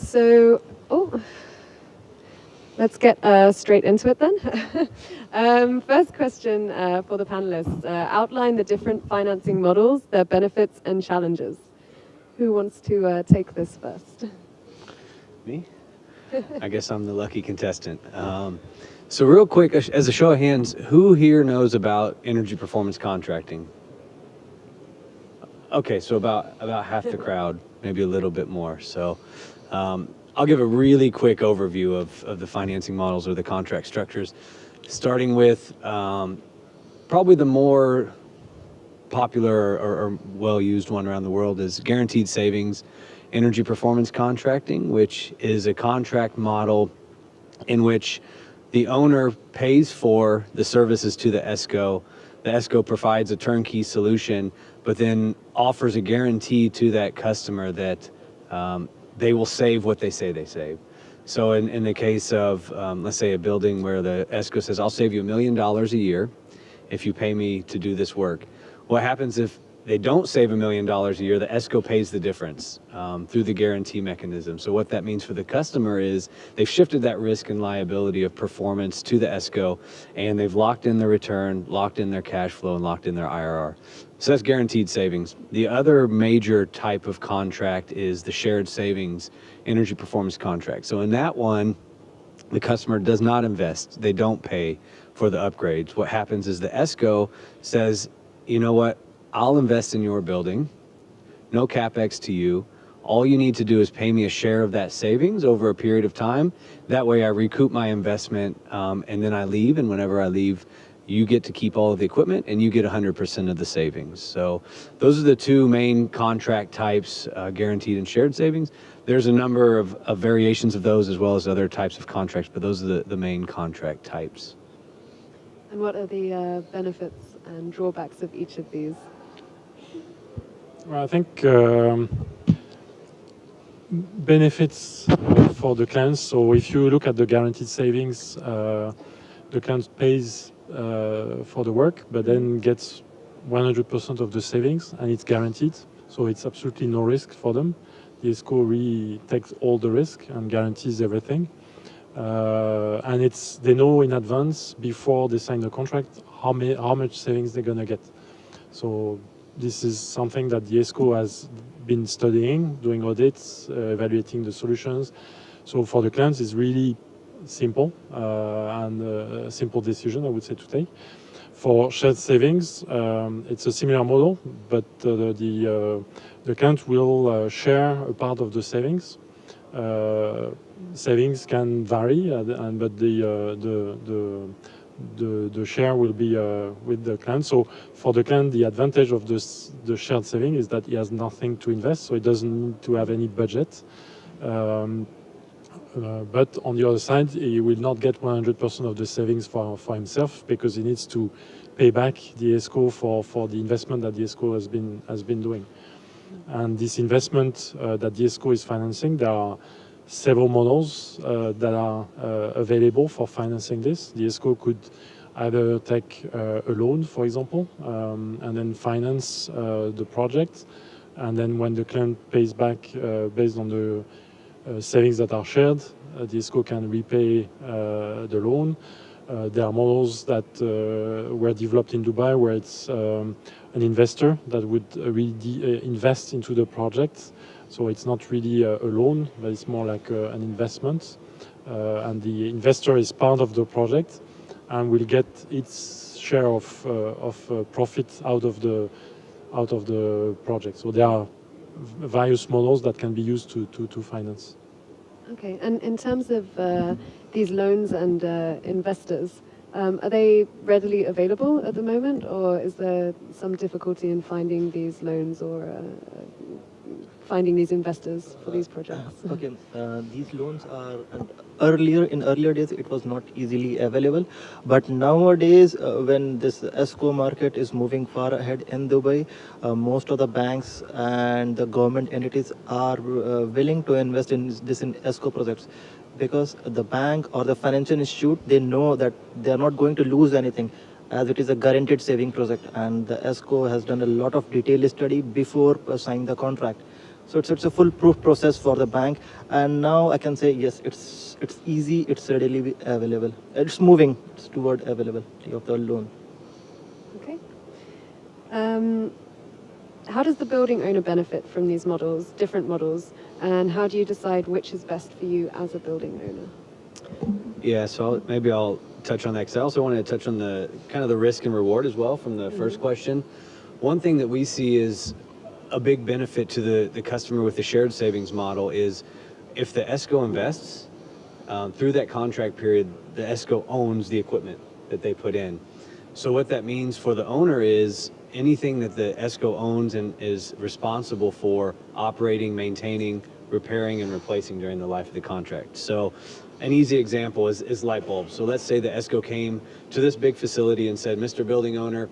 So, let's get straight into it then. First question for the panelists. Outline the different financing models, their benefits and challenges. Who wants to take this first? Me? I guess I'm the lucky contestant. So real quick, as a show of hands, who here knows about energy performance contracting? Okay, so about half the crowd, maybe a little bit more. So I'll give a really quick overview of the financing models or the contract structures, starting with probably the more popular or well-used one around the world is guaranteed savings energy performance contracting, which is a contract model in which the owner pays for the services to the Esco. The Esco provides a turnkey solution, but then offers a guarantee to that customer that they will save what they say they save. So in the case of, let's say, a building where the Esco says, I'll save you $1 million a year if you pay me to do this work. What happens if they don't save $1 million a year? The Esco pays the difference through the guarantee mechanism. So what that means for the customer is they've shifted that risk and liability of performance to the Esco, and they've locked in their return, locked in their cash flow, and locked in their IRR. So that's guaranteed savings. The other major type of contract is the shared savings energy performance contract. So in that one, the customer does not invest. They don't pay for the upgrades. What happens is the Esco says, you know what, I'll invest in your building, no CapEx to you. All you need to do is pay me a share of that savings over a period of time. That way I recoup my investment and then I leave, and whenever I leave, you get to keep all of the equipment and you get 100% of the savings. So those are the two main contract types, guaranteed and shared savings. There's a number of variations of those as well as other types of contracts, but those are the main contract types. And what are the benefits and drawbacks of each of these? Well, I think benefits for the clients. So if you look at the guaranteed savings, the client pays for the work, but then gets 100% of the savings, and it's guaranteed. So it's absolutely no risk for them. The Esco really takes all the risk and guarantees everything. And they know in advance before they sign the contract how much savings they're gonna get. So this is something that the Esco has been studying, doing audits, evaluating the solutions. So for the clients, it's really simple and a simple decision, I would say, to take. For shared savings, it's a similar model, but the client will share a part of the savings. Savings can vary, but the share will be with the client. So for the client, the advantage of the shared saving is that he has nothing to invest, so he doesn't need to have any budget. But on the other side, he will not get 100% of the savings for himself, because he needs to pay back the Esco for the investment that the Esco has been doing. And this investment that the Esco is financing, there are several models that are available for financing this. The Esco could either take a loan, for example, and then finance the project. And then when the client pays back based on the savings that are shared, the Esco can repay the loan. There are models that were developed in Dubai where it's an investor that would really invest into the project. So it's not really a loan, but it's more like an investment. And the investor is part of the project and will get its share of profit out of the project. So there are various models that can be used to finance. Okay, and in terms of these loans and investors, are they readily available at the moment, or is there some difficulty in finding these loans or finding these investors for these projects? Okay, these loans are in earlier days it was not easily available, but nowadays when this Esco market is moving far ahead in Dubai, most of the banks and the government entities are willing to invest in Esco projects, because the bank or the financial institute, they know that they are not going to lose anything, as it is a guaranteed saving project, and the Esco has done a lot of detailed study before signing the contract. So it's a foolproof process for the bank. And now I can say yes, it's easy, it's readily available. It's moving toward availability of the loan. Okay. How does the building owner benefit from these models, different models, and how do you decide which is best for you as a building owner? Yeah, so maybe I'll touch on that because I also wanted to touch on the kind of the risk and reward as well from the first question. One thing that we see is a big benefit to the customer with the shared savings model is if the Esco invests, through that contract period, the Esco owns the equipment that they put in. So what that means for the owner is anything that the Esco owns and is responsible for operating, maintaining, repairing, and replacing during the life of the contract. So an easy example is light bulbs. So let's say the Esco came to this big facility and said, Mr. Building Owner,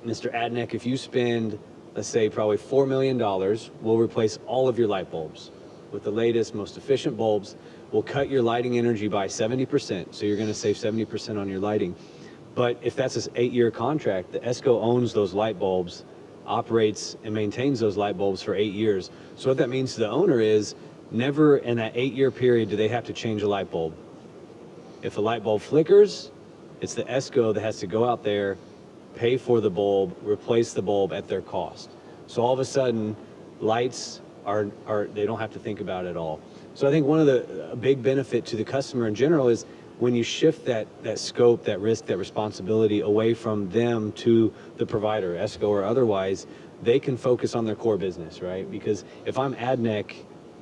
Mr. Adnek, if you spend, let's say, probably $4 million, we'll replace all of your light bulbs with the latest, most efficient bulbs. We'll cut your lighting energy by 70%, so you're going to save 70% on your lighting. But if that's an 8-year contract, the Esco owns those light bulbs, operates and maintains those light bulbs for 8 years. So what that means to the owner is never in that 8-year period do they have to change a light bulb. If a light bulb flickers, it's the Esco that has to go out there, pay for the bulb, replace the bulb at their cost. So all of a sudden, lights are they don't have to think about it at all. So I think one of a big benefit to the customer in general is when you shift that scope, that risk, that responsibility away from them to the provider, Esco or otherwise, they can focus on their core business, right? Because if I'm Adnek,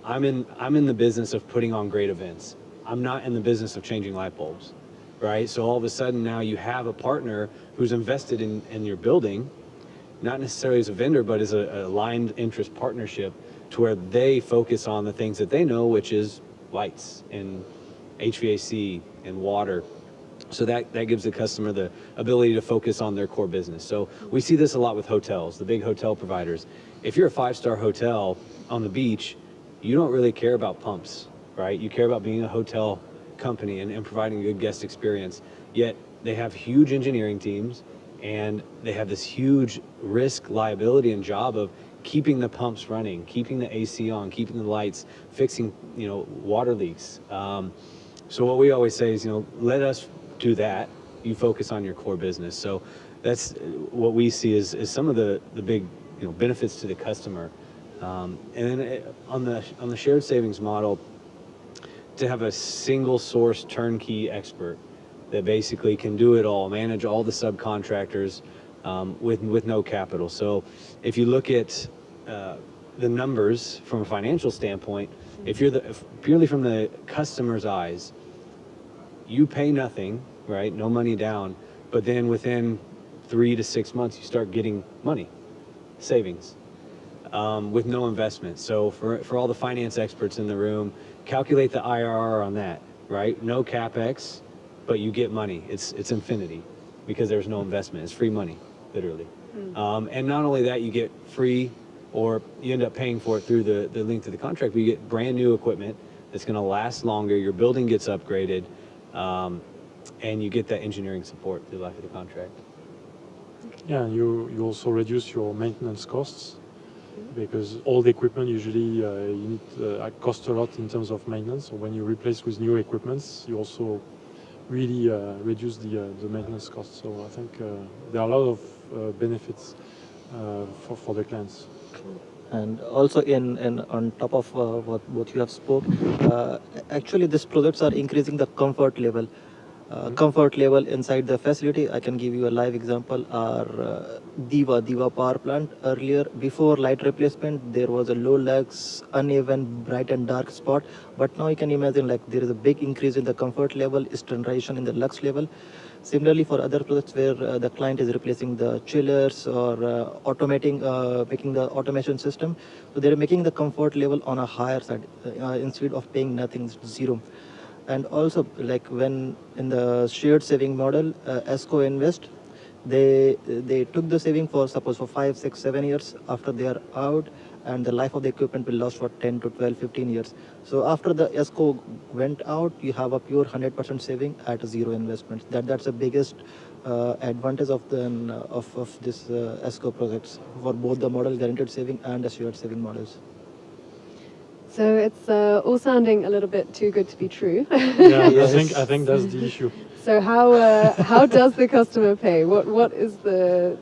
I'm in the business of putting on great events. I'm not in the business of changing light bulbs, right? So all of a sudden now you have a partner who's invested in your building, not necessarily as a vendor, but as a aligned interest partnership to where they focus on the things that they know, which is lights and HVAC and water. So that gives the customer the ability to focus on their core business. So we see this a lot with hotels, the big hotel providers. If you're a 5-star hotel on the beach, you don't really care about pumps, right? You care about being a hotel company and providing a good guest experience. Yet they have huge engineering teams and they have this huge risk, liability, and job of keeping the pumps running, keeping the AC on, keeping the lights, fixing, water leaks. So what we always say is, let us do that. You focus on your core business. So that's what we see is some of the big, benefits to the customer. And then on the shared savings model, to have a single source turnkey expert that basically can do it all, manage all the subcontractors with no capital. So if you look at the numbers from a financial standpoint, if purely from the customer's eyes, you pay nothing, right? No money down, but then within 3 to 6 months, you start getting money, savings, with no investment. So for all the finance experts in the room, calculate the IRR on that, right? No CapEx, but you get money. It's infinity because there's no investment. It's free money, literally. And not only that, you get free, or you end up paying for it through the length of the contract, but you get brand new equipment that's going to last longer. Your building gets upgraded, and you get that engineering support through the life of the contract. Yeah, you also reduce your maintenance costs because all the equipment usually you need cost a lot in terms of maintenance. So when you replace with new equipments, you also really reduce the maintenance costs. So I think there are a lot of benefits for the clients. And also on top of what you have spoke, actually these products are increasing the comfort level. Comfort level inside the facility. I can give you a live example. Our Diva power plant, earlier before light replacement there was a low lux, uneven, bright and dark spot, but now you can imagine like there is a big increase in the comfort level, standardization in the lux level. Similarly for other products where the client is replacing the chillers or making the automation system, so they're making the comfort level on a higher side instead of paying nothing, zero. And also like when in the shared saving model, Esco invest, they took the saving for suppose for 5, 6, 7 years. After they are out, and the life of the equipment will last for 10 to 12, 15 years. So after the Esco went out, you have a pure 100% saving at zero investment. That's the biggest advantage of this Esco projects for both the model guaranteed saving and the shared saving models. So it's all sounding a little bit too good to be true. Yeah, Yes. I think that's the issue. So how does the customer pay? What is the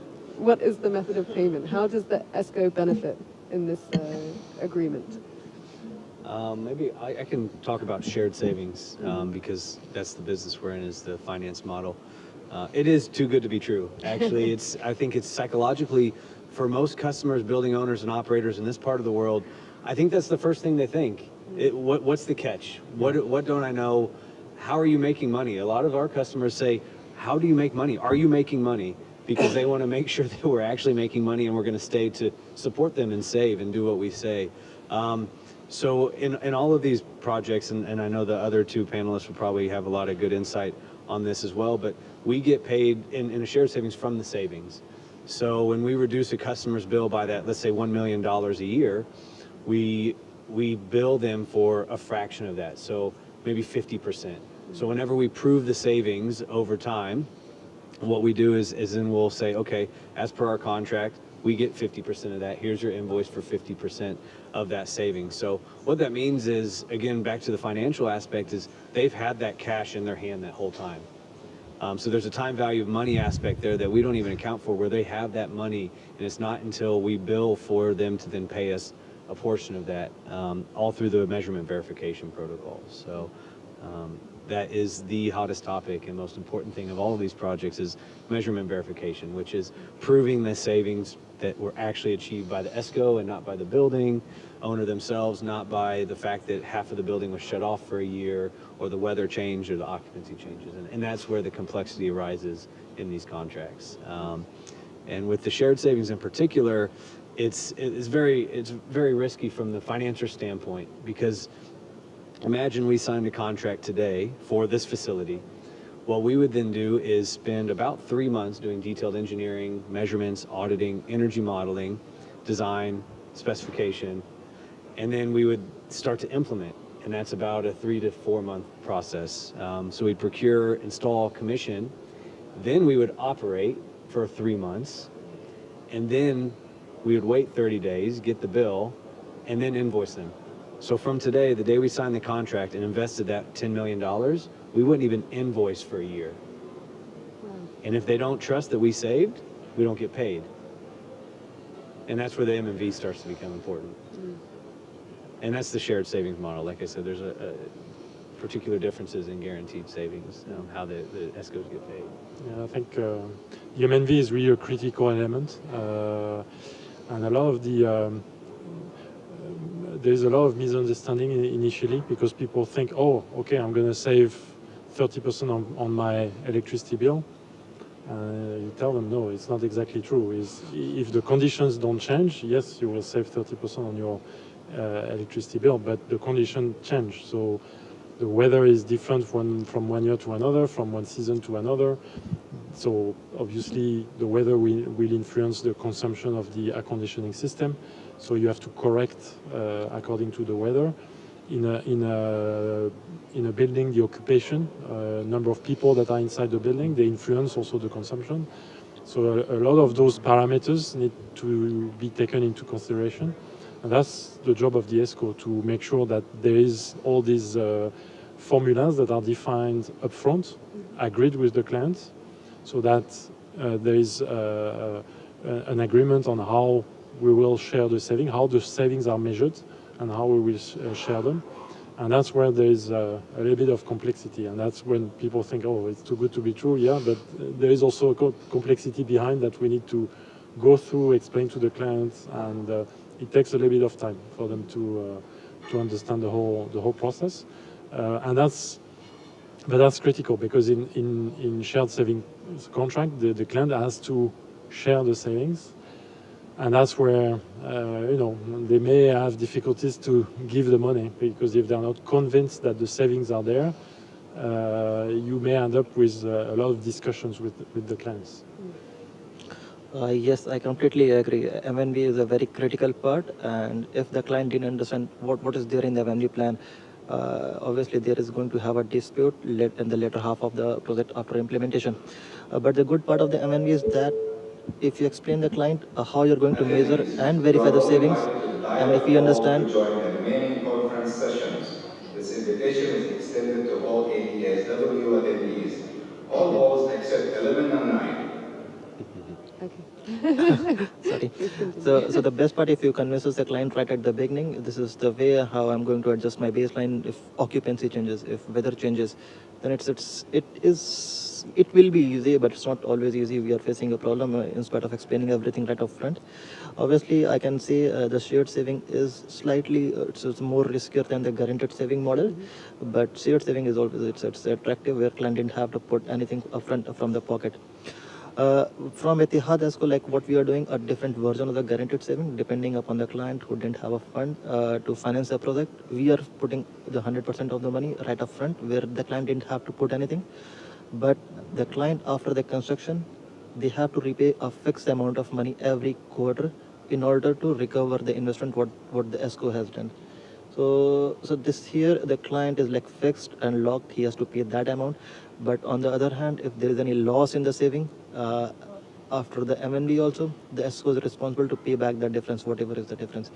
method of payment? How does the Esco benefit in this agreement? Maybe I can talk about shared savings because that's the business we're in, is the finance model. It is too good to be true. Actually, I think it's psychologically, for most customers, building owners and operators in this part of the world, I think that's the first thing they think. What's the catch? What don't I know? How are you making money? A lot of our customers say, how do you make money? Are you making money? Because they want to make sure that we're actually making money and we're going to stay to support them and save and do what we say. So in all of these projects, and I know the other two panelists will probably have a lot of good insight on this as well, but we get paid in a shared savings from the savings. So when we reduce a customer's bill by that, let's say $1 million a year, we bill them for a fraction of that, so maybe 50%. So whenever we prove the savings over time, what we do is then we'll say, okay, as per our contract, we get 50% of that. Here's your invoice for 50% of that savings. So what that means is, again, back to the financial aspect, is they've had that cash in their hand that whole time. So there's a time value of money aspect there that we don't even account for, where they have that money, and it's not until we bill for them to then pay us a portion of that, all through the measurement verification protocol. So that is the hottest topic and most important thing of all of these projects, is measurement verification, which is proving the savings that were actually achieved by the Esco and not by the building owner themselves, not by the fact that half of the building was shut off for a year, or the weather changed, or the occupancy changes. And that's where the complexity arises in these contracts. And with the shared savings in particular, it's very risky from the financier standpoint, because imagine we signed a contract today for this facility. What we would then do is spend about 3 months doing detailed engineering, measurements, auditing, energy modeling, design, specification, and then we would start to implement. And that's about a 3 to 4 month process. So we'd procure, install, commission, then we would operate for 3 months, and then we would wait 30 days, get the bill, and then invoice them. So from today, the day we signed the contract and invested that $10 million, we wouldn't even invoice for a year. And if they don't trust that we saved, we don't get paid. And that's where the M&V starts to become important. And that's the shared savings model. Like I said, there's a particular differences in guaranteed savings, how the ESCOs get paid. Yeah, I think the M&V is really a critical element, and a lot of there's a lot of misunderstanding initially, because people think, oh, okay, I'm going to save 30% on my electricity bill. You tell them, no, it's not exactly true. If the conditions don't change, yes, you will save 30% on your electricity bill, but the condition change. So the weather is different from one year to another, from one season to another. So obviously the weather will influence the consumption of the air conditioning system. So you have to correct according to the weather. In a building, the occupation, number of people that are inside the building, they influence also the consumption. So a lot of those parameters need to be taken into consideration. And that's the job of the ESCO, to make sure that there is all these formulas that are defined upfront, agreed with the client, so that there is an agreement on how we will share the savings, how the savings are measured, and how we will share them. And that's where there is a little bit of complexity. And that's when people think, oh, it's too good to be true. Yeah, but there is also a complexity behind that we need to go through, explain to the clients, and it takes a little bit of time for them to understand the whole process. And that's critical, because in shared savings contract, the client has to share the savings. And that's where, they may have difficulties to give the money, because if they're not convinced that the savings are there, you may end up with a lot of discussions with the clients. Yes, I completely agree. M&V is a very critical part, and if the client didn't understand what is there in the M&V plan, obviously there is going to have a dispute in the later half of the project after implementation. But the good part of the M&V is that if you explain the client how you're going to measure and verify the savings, and if you understand concessions. This invitation is extended to all AESW attendees. All halls except 11 and 9. Okay. Sorry. Please continue. So the best part, if you convinces the client right at the beginning, this is the way how I'm going to adjust my baseline. If occupancy changes, if weather changes, then it will be easy, but it's not always easy. We are facing a problem in spite of explaining everything right up front. Obviously, I can say the shared saving is slightly it's more riskier than the guaranteed saving model, but shared saving is always it's attractive where client didn't have to put anything upfront from the pocket. From Etihad Esco, like what we are doing, a different version of the guaranteed saving, depending upon the client who didn't have a fund to finance the project. We are putting the 100% of the money right up front, where the client didn't have to put anything. But the client, after the construction, they have to repay a fixed amount of money every quarter in order to recover the investment what the Esco has done. So this here, the client is like fixed and locked. He has to pay that amount. But on the other hand, if there is any loss in the saving, after the MNB also, the Esco is responsible to pay back the difference, whatever is the difference.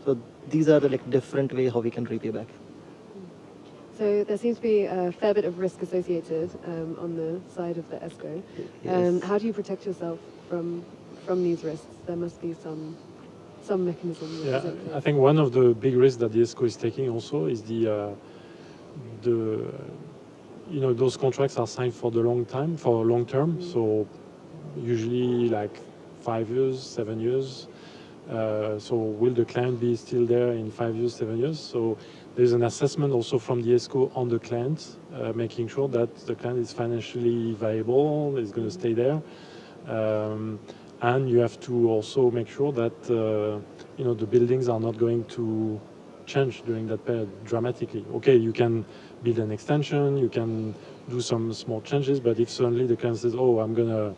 So these are the like different way how we can repay back. So there seems to be a fair bit of risk associated on the side of the Esco. Yes. How do you protect yourself from these risks? There must be some mechanism. Yeah, I think one of the big risks that the ESCO is taking also is those contracts are signed for the long term. Mm-hmm. So usually like 5 years, 7 years. So will the client be still there in 5 years, 7 years? So there's an assessment also from the ESCO on the client, making sure that the client is financially viable, is going to stay there. And you have to also make sure that the buildings are not going to change during that period dramatically. Okay, you can build an extension, you can do some small changes, but if suddenly the client says, "Oh, I'm going to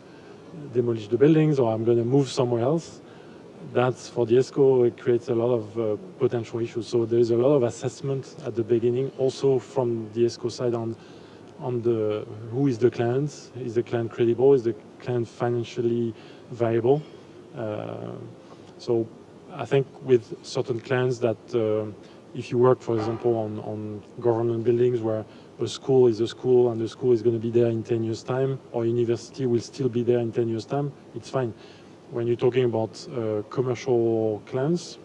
demolish the buildings or I'm going to move somewhere else," that's for the ESCO, it creates a lot of potential issues. So there is a lot of assessment at the beginning, also from the ESCO side on the who is the client, is the client credible, is the client financially viable. So I think with certain clients that if you work, for example, on government buildings where a school is a school and the school is going to be there in 10 years' time, or university will still be there in 10 years' time, it's fine. When you're talking about commercial clients,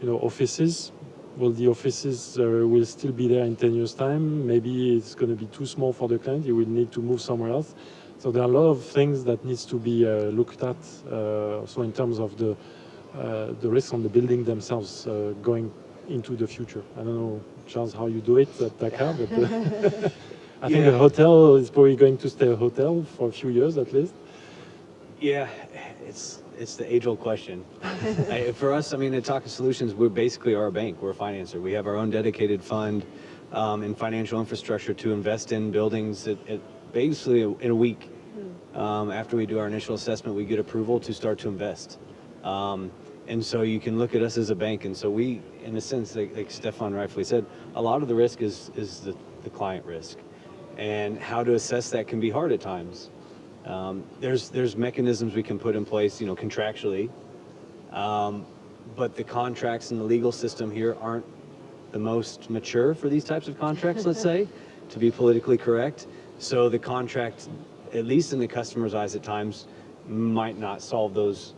offices, well, the offices will still be there in 10 years' time. Maybe it's going to be too small for the client. You will need to move somewhere else. So there are a lot of things that needs to be looked at. So in terms of the risks on the building themselves going into the future. I don't know, Charles, how you do it at Taka, but I think a hotel is probably going to stay a hotel for a few years at least. Yeah, it's the age-old question. For us, I mean, at Taka Solutions, we basically are a bank. We're a financer. We have our own dedicated fund and financial infrastructure to invest in buildings. Basically, in a week after we do our initial assessment, we get approval to start to invest. And so you can look at us as a bank. And so we, in a sense, like Stephane rightfully said, a lot of the risk is the client risk. And how to assess that can be hard at times. There's mechanisms we can put in place, contractually, but the contracts and the legal system here aren't the most mature for these types of contracts, let's say, to be politically correct. So the contract, at least in the customer's eyes at times, might not solve those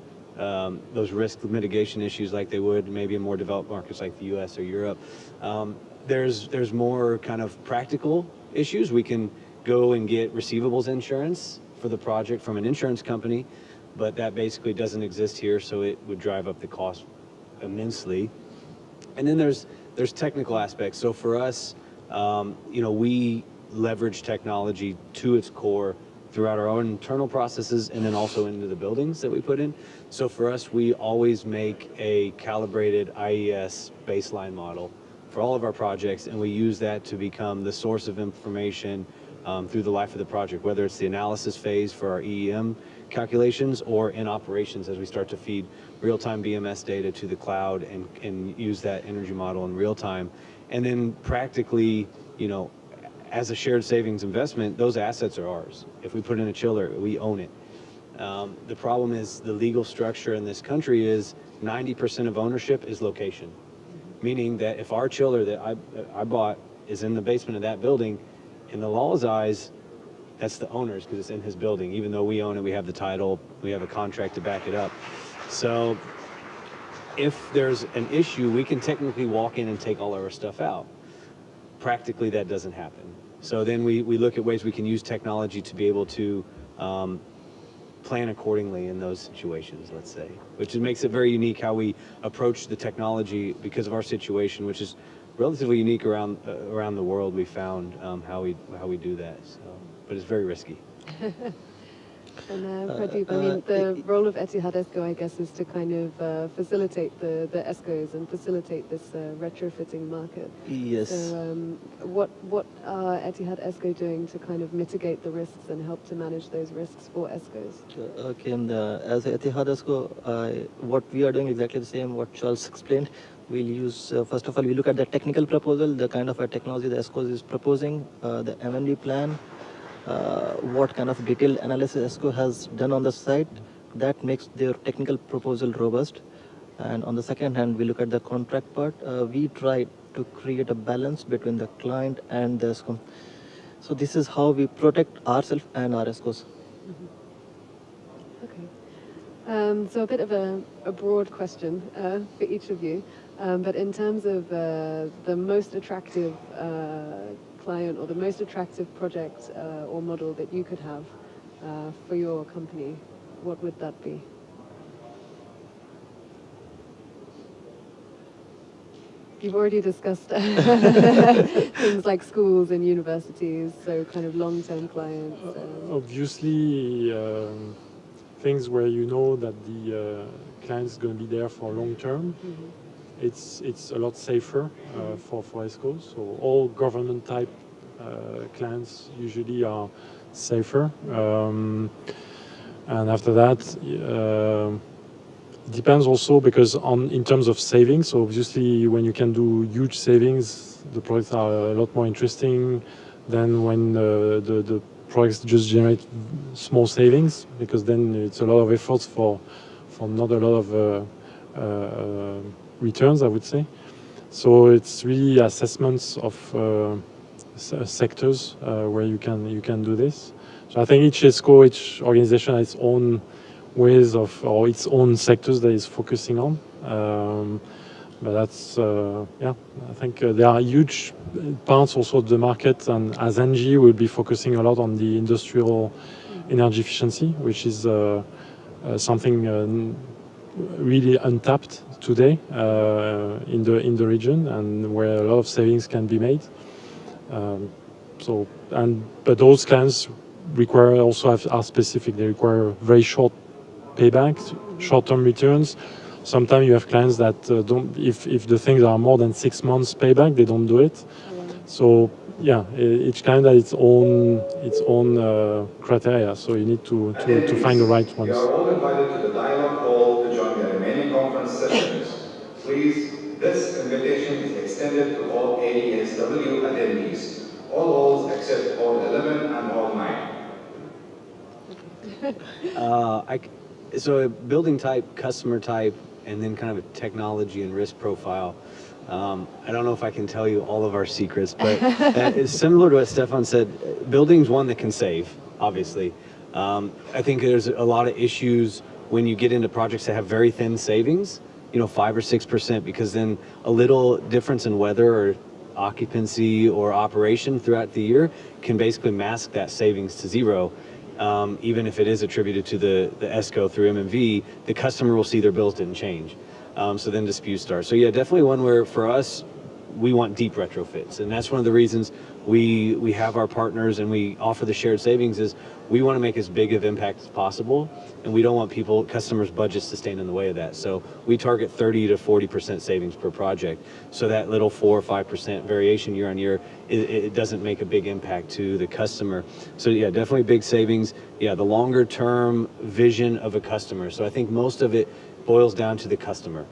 risk mitigation issues like they would maybe in more developed markets like the US or Europe. There's more kind of practical issues. We can go and get receivables insurance for the project from an insurance company, but that basically doesn't exist here, so it would drive up the cost immensely. And then there's technical aspects. So for us, we leverage technology to its core throughout our own internal processes and then also into the buildings that we put in. So for us, we always make a calibrated IES baseline model for all of our projects, and we use that to become the source of information through the life of the project, whether it's the analysis phase for our EEM calculations or in operations as we start to feed real-time BMS data to the cloud and use that energy model in real time. And then practically, as a shared savings investment, those assets are ours. If we put in a chiller, we own it. The problem is the legal structure in this country is 90% of ownership is location. meaning that if our chiller that I bought is in the basement of that building, in the law's eyes, that's the owner's because it's in his building. Even though we own it, we have the title, we have a contract to back it up. So if there's an issue, we can technically walk in and take all our stuff out. Practically, that doesn't happen. So then we look at ways we can use technology to be able to plan accordingly in those situations, let's say, which makes it very unique how we approach the technology because of our situation, which is relatively unique around the world. We found how we do that. So, but it's very risky. And Pradeep, I mean, the role of Etihad Esco, I guess, is to kind of facilitate the Escos and facilitate this retrofitting market. Yes. So what are Etihad Esco doing to kind of mitigate the risks and help to manage those risks for Escos? Okay, and as Etihad Esco, what we are doing exactly the same what Charles explained. We'll use, first of all, we look at the technical proposal, the kind of a technology the Esco is proposing, the M&D plan, what kind of detailed analysis Esco has done on the site. That makes their technical proposal robust. And on the second hand, we look at the contract part. We try to create a balance between the client and the Esco. So this is how we protect ourselves and our Escos. Okay. So a bit of a broad question for each of you. But in terms of the most attractive client or the most attractive project or model that you could have for your company, what would that be? You've already discussed things like schools and universities, so kind of long-term clients. Obviously, things where you know that the client's going to be there for long term. It's a lot safer for ESCO. So all government type clients usually are safer. And after that, it depends also because in terms of savings. So obviously, when you can do huge savings, the products are a lot more interesting than when the products just generate small savings, because then it's a lot of efforts for not a lot of returns, I would say. So it's really assessments of sectors where you can do this. So I think each ESCO, each organization has its own ways of, or its own sectors that is focusing on. But that's, yeah, I think there are huge parts also of the market, and as NG we'll be focusing a lot on the industrial energy efficiency, which is something really untapped today in the region, and where a lot of savings can be made. But those clients require also are specific. They require very short paybacks, short-term returns. Sometimes you have clients that don't. If the things are more than 6 months payback, they don't do it. So yeah, each client has its own criteria. So you need to find the right ones. You are all invited to the dialogue hall to join the remaining conference sessions. Please, this invitation is extended to all AESW attendees. All halls except hall 11 and hall 9. So building type, customer type, and then kind of a technology and risk profile. I don't know if I can tell you all of our secrets, but it's similar to what Stephane said. Building's one that can save, obviously. I think there's a lot of issues when you get into projects that have very thin savings, 5 or 6%, because then a little difference in weather or occupancy or operation throughout the year can basically mask that savings to zero. Even if it is attributed to the ESCO through MMV, the customer will see their bills didn't change. So then disputes start. So yeah, definitely one where for us, we want deep retrofits. And that's one of the reasons we have our partners and we offer the shared savings is we want to make as big of impact as possible. And we don't want customers' budgets to stand in the way of that. So we target 30 to 40% savings per project. So that little 4 or 5% variation year on year, it doesn't make a big impact to the customer. So yeah, definitely big savings. Yeah, the longer term vision of a customer. So I think most of it boils down to the customer,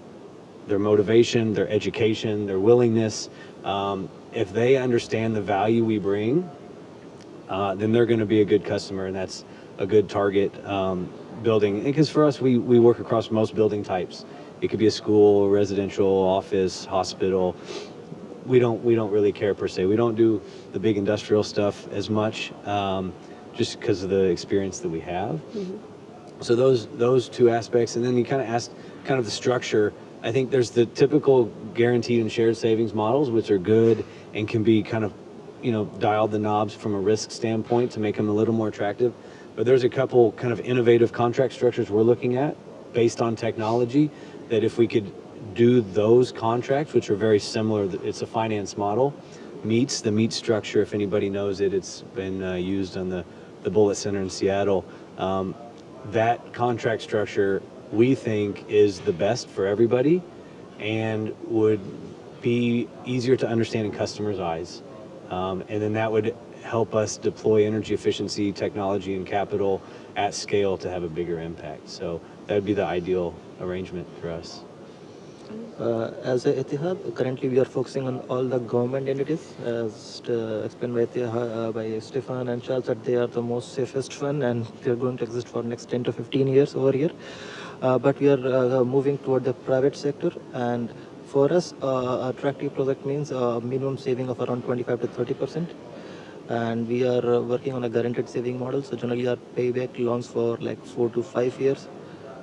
their motivation, their education, their willingness. If they understand the value we bring, then they're going to be a good customer, and that's a good target building. Because for us, we work across most building types It could be a school, residential, office, hospital. We don't really care per se. We don't do the big industrial stuff as much, just because of the experience that we have. So those two aspects, and then you kind of asked kind of the structure. I think there's the typical guaranteed and shared savings models, which are good and can be kind of, dial the knobs from a risk standpoint to make them a little more attractive. But there's a couple kind of innovative contract structures we're looking at based on technology that if we could do those contracts, which are very similar, it's a finance model, meets the meat structure. If anybody knows it, it's been used on the Bullitt Center in Seattle. That contract structure we think is the best for everybody and would be easier to understand in customers' eyes. And then that would help us deploy energy efficiency, technology, and capital at scale to have a bigger impact. So that would be the ideal arrangement for us. As a Etihad, currently we are focusing on all the government entities, as explained by by Stephane and Charles, that they are the most safest one and they are going to exist for next 10 to 15 years over here. But we are moving toward the private sector, and for us, attractive project means a minimum saving of around 25 to 30%. And we are working on a guaranteed saving model. So generally our payback loans for like 4 to 5 years.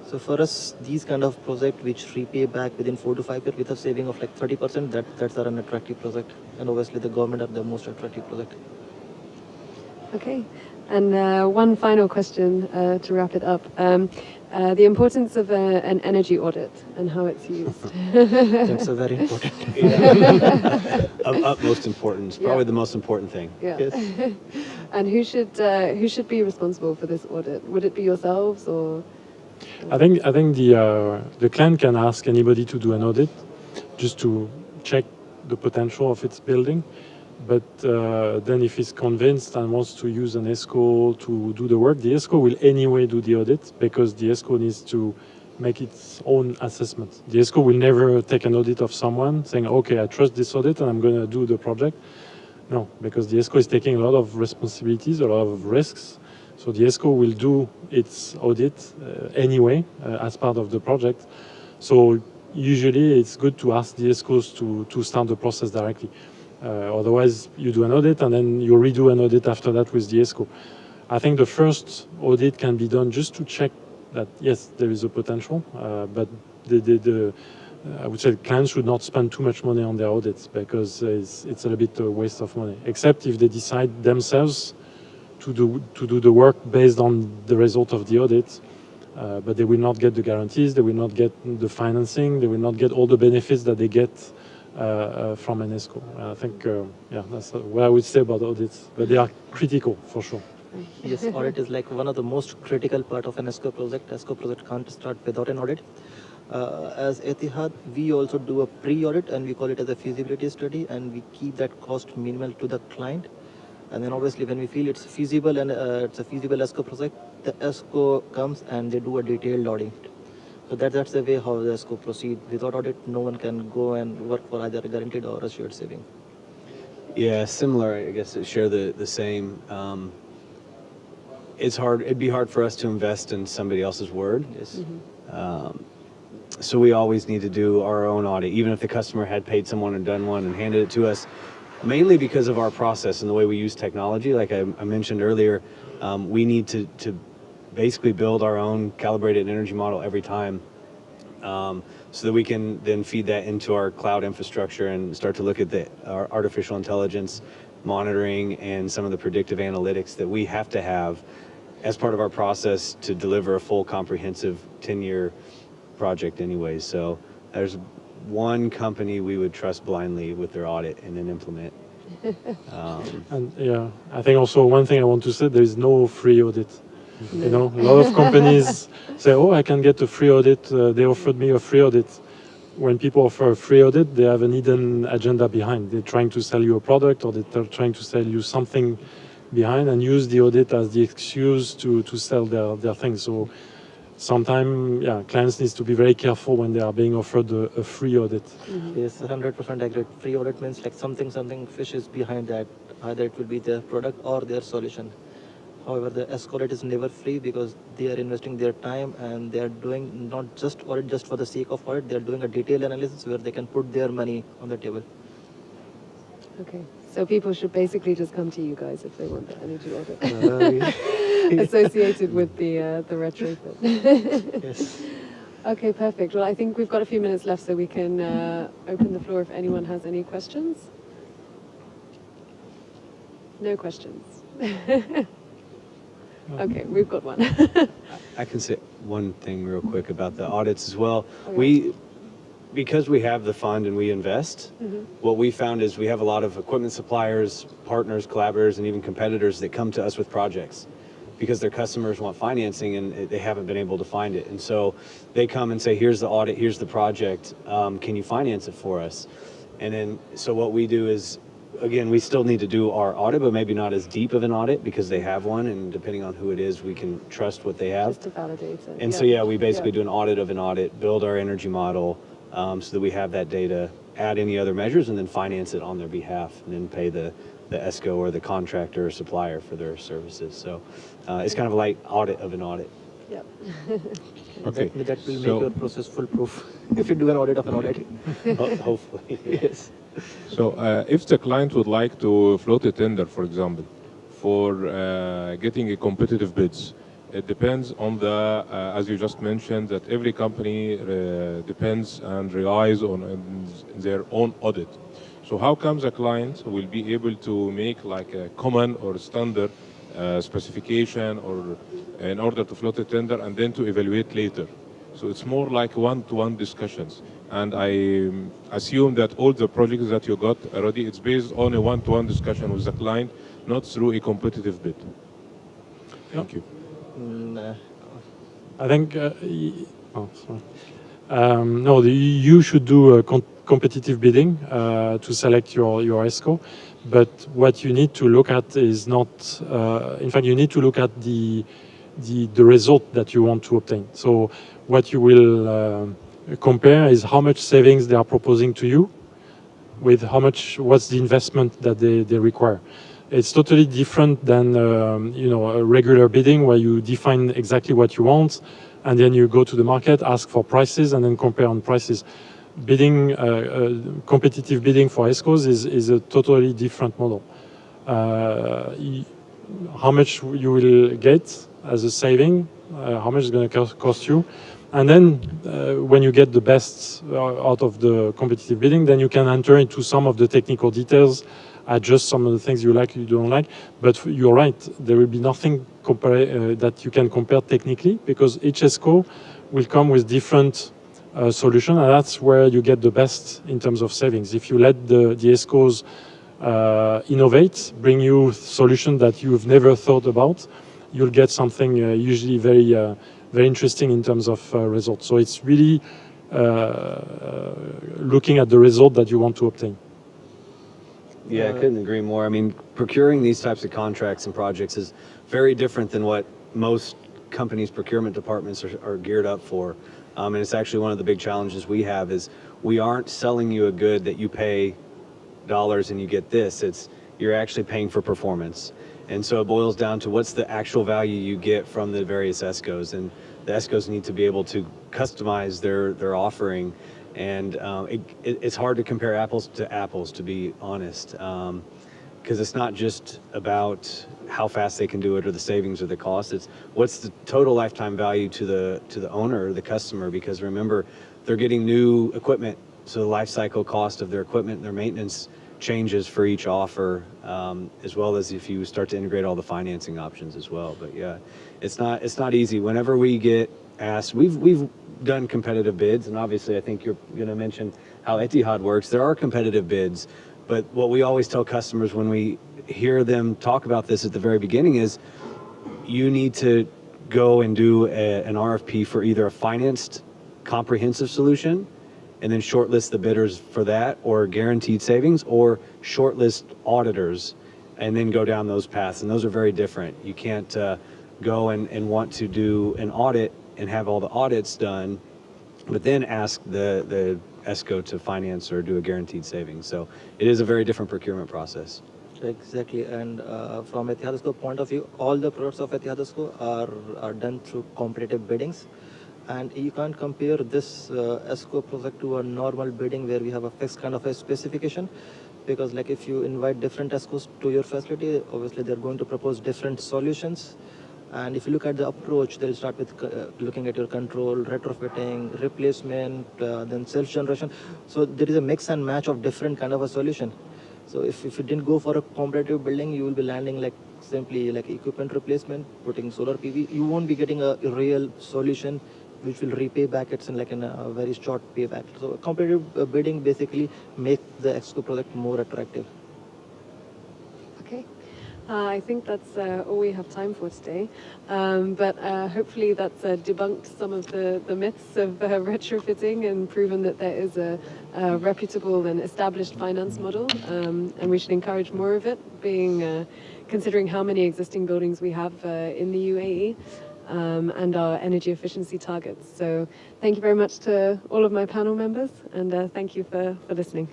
So for us, these kind of project which repay back within 4 to 5 years with a saving of like 30%, that's an attractive project. And obviously the government are the most attractive project. Okay, and one final question to wrap it up. The importance of an energy audit and how it's used. That's a very important. Of utmost importance, probably the most important thing. Yeah. Yes. And who should be responsible for this audit? Would it be yourselves or? I think the client can ask anybody to do an audit, just to check the potential of its building. But then if he's convinced and wants to use an Esco to do the work, the Esco will anyway do the audit because the Esco needs to make its own assessment. The Esco will never take an audit of someone saying, okay, I trust this audit and I'm going to do the project. No, because the Esco is taking a lot of responsibilities, a lot of risks. So the Esco will do its audit anyway as part of the project. So usually it's good to ask the Escos to start the process directly. Otherwise, you do an audit and then you redo an audit after that with the Esco. I think the first audit can be done just to check that, yes, there is a potential, but I would say clients should not spend too much money on their audits because it's a little bit a waste of money, except if they decide themselves to do the work based on the result of the audit. But they will not get the guarantees, they will not get the financing, they will not get all the benefits that they get from an Esco. I think, that's what I would say about audits, but they are critical for sure. Yes, audit is like one of the most critical part of an Esco project. Esco project can't start without an audit. As Etihad, we also do a pre-audit and we call it as a feasibility study, and we keep that cost minimal to the client. And then obviously when we feel it's feasible and it's a feasible Esco project, the Esco comes and they do a detailed audit. So that's the way how the Esco proceed. Without audit, no one can go and work for either a guaranteed or a shared saving. Yeah, similar, I guess, share the same. It's hard, it'd be hard for us to invest in somebody else's word. Yes. So we always need to do our own audit, even if the customer had paid someone and done one and handed it to us, mainly because of our process and the way we use technology. Like I mentioned earlier, we need to basically build our own calibrated energy model every time, so that we can then feed that into our cloud infrastructure and start to look at our artificial intelligence monitoring and some of the predictive analytics that we have to have as part of our process to deliver a full comprehensive 10-year project anyway. So there's one company we would trust blindly with their audit and then implement. And yeah, I think also one thing I want to say, there is no free audit. You know, a lot of companies say, oh, I can get a free audit. They offered me a free audit. When people offer a free audit, they have an hidden agenda behind. They're trying to sell you a product, or they're trying to sell you something behind and use the audit as the excuse to sell their things. So sometimes, clients need to be very careful when they are being offered a free audit. Mm-hmm. Yes, 100% agree. Free audit means like something fish is behind that. Either it will be their product or their solution. However, the Esco audit is never free because they are investing their time and they are doing not just audit just for the sake of audit. They are doing a detailed analysis where they can put their money on the table. Okay. So people should basically just come to you guys if they want the energy audit Yeah. associated with the retrofit. Yes. Okay, perfect. Well, I think we've got a few minutes left, so we can open the floor if anyone has any questions. No questions. Okay, we've got one. I can say one thing real quick about the audits as well. Okay. Because we have the fund and we invest, what we found is we have a lot of equipment suppliers, partners, collaborators, and even competitors that come to us with projects because their customers want financing and they haven't been able to find it. And so they come and say, here's the audit, here's the project, can you finance it for us? And then, so what we do is, again, we still need to do our audit, but maybe not as deep of an audit because they have one, and depending on who it is, we can trust what they have. Just to validate it. And so, yeah, we basically do an audit of an audit, build our energy model so that we have that data, add any other measures, and then finance it on their behalf, and then pay the Esco or the contractor or supplier for their services. So it's kind of a light audit of an audit. Yep. Okay. That will make So- your process foolproof if you do an audit of an audit. Hopefully. Yes. So if the client would like to float a tender, for example, for getting a competitive bids, it depends on the, as you just mentioned, that every company depends and relies on their own audit. So how comes a client will be able to make like a common or standard specification or in order to float a tender and then to evaluate later? So it's more like one-to-one discussions. And I assume that all the projects that you got already, it's based on a one-to-one discussion with the client, not through a competitive bid. Thank you. I think, no, you should do a competitive bidding to select your Esco, but what you need to look at is not, in fact, you need to look at the result that you want to obtain. So what you will compare is how much savings they are proposing to you with what's the investment that they require. It's totally different than a regular bidding where you define exactly what you want and then you go to the market, ask for prices and then compare on prices. Bidding, competitive bidding for Escos is a totally different model. How much you will get as a saving, how much is going to cost you, and then when you get the best out of the competitive bidding, then you can enter into some of the technical details, adjust some of the things you like, you don't like. But you're right, there will be nothing that you can compare technically because each Esco will come with different solution, and that's where you get the best in terms of savings. If you let the Escos innovate, bring you solutions that you've never thought about, you'll get something usually very interesting in terms of results. So it's really looking at the result that you want to obtain. Yeah, I couldn't agree more. I mean, procuring these types of contracts and projects is very different than what most companies' procurement departments are geared up for. And it's actually one of the big challenges we have is we aren't selling you a good that you pay dollars and you get this. You're actually paying for performance. And so it boils down to what's the actual value you get from the various Escos. And the Escos need to be able to customize their offering. And it's hard to compare apples to apples, to be honest, because it's not just about how fast they can do it or the savings or the cost. It's what's the total lifetime value to the owner or the customer, because remember, they're getting new equipment, so the life cycle cost of their equipment and their maintenance changes for each offer, as well as if you start to integrate all the financing options as well. But yeah, it's not easy. Whenever we get asked, we've done competitive bids, and obviously I think you're going to mention how Etihad works. There are competitive bids, but what we always tell customers when we hear them talk about this at the very beginning is you need to go and do an RFP for either a financed comprehensive solution and then shortlist the bidders for that, or guaranteed savings, or shortlist auditors and then go down those paths. And those are very different. You can't go and want to do an audit and have all the audits done, but then ask the Esco to finance or do a guaranteed savings. So it is a very different procurement process. Exactly, and from Etihad Esco point of view, all the products of Etihad Esco are done through competitive biddings, and you can't compare this Esco project to a normal bidding where we have a fixed kind of a specification, because like if you invite different Escos to your facility, obviously they're going to propose different solutions. And if you look at the approach, they'll start with looking at your control, retrofitting, replacement, then self-generation. So there is a mix and match of different kind of a solution. So if you didn't go for a competitive building, you will be landing like simply like equipment replacement, putting solar PV. You won't be getting a real solution which will repay back it's in a very short payback. So competitive bidding basically makes the Exco project more attractive. Okay. I think that's all we have time for today. But hopefully that's debunked some of the myths of retrofitting and proven that there is a reputable and established finance model. And we should encourage more of it, considering how many existing buildings we have in the UAE. And our energy efficiency targets. So thank you very much to all of my panel members, and thank you for listening.